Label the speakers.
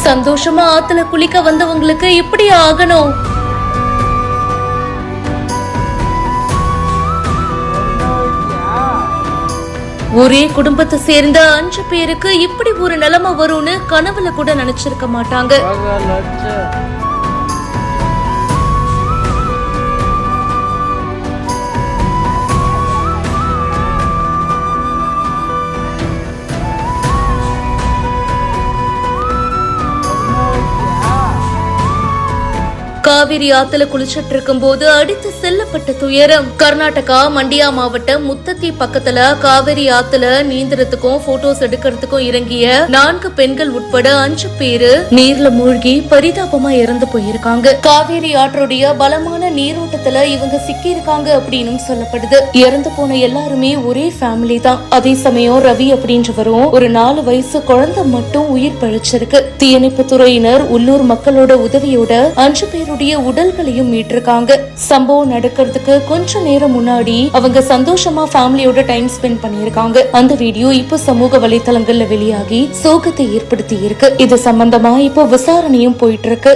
Speaker 1: சந்தோஷமா ஆத்துல குளிக்க வந்தவங்களுக்கு இப்படி ஆகணும். ஒரே குடும்பத்தை சேர்ந்த 5 பேருக்கு இப்படி ஒரு நிலைமை வரும்னு கனவுல கூட நினைச்சிருக்க மாட்டாங்க. காவிரி ஆத்துல குளிச்சிட்டு இருக்கும் போது அடித்து செல்லப்பட்ட துயரம். கர்நாடகா மண்டியா மாவட்டம் முத்தத்தி பக்கத்துல காவிரி ஆத்துல நீந்தறதுக்கும் போட்டோஸ் எடுக்கிறதுக்கும் இறங்கிய 4 பெண்கள் உட்பட 5 பேரு நீர்ல மூழ்கி பரிதாபமா இறந்து போயிருக்காங்க. காவிரி ஆற்றுடைய பலமான நீரோட்டத்துல இவங்க சிக்கி இருக்காங்க அப்படின்னு சொல்லப்படுது. இறந்து போன எல்லாருமே ஒரே ஃபேமிலி தான். அதே சமயம் ரவி அப்படின்றவரும் ஒரு 4 வயசு குழந்தை மட்டும் உயிர் பழிச்சிருக்கு. தீயணைப்பு துறையினர் உள்ளூர் மக்களோட உதவியோட 5 பேருடைய உடல்களையும் மீட்டிருக்காங்க. சம்பவம் நடக்கிறதுக்கு கொஞ்ச நேரம் முன்னாடி அவங்க சந்தோஷமா ஃபேமிலியோட டைம் ஸ்பெண்ட் பண்ணிருக்காங்க. அந்த வீடியோ இப்ப சமூக வலைதளங்கள்ல வெளியாகி சோகத்தை ஏற்படுத்தி இருக்கு. இது சம்பந்தமா இப்போ விசாரணையும் போயிட்டு இருக்கு.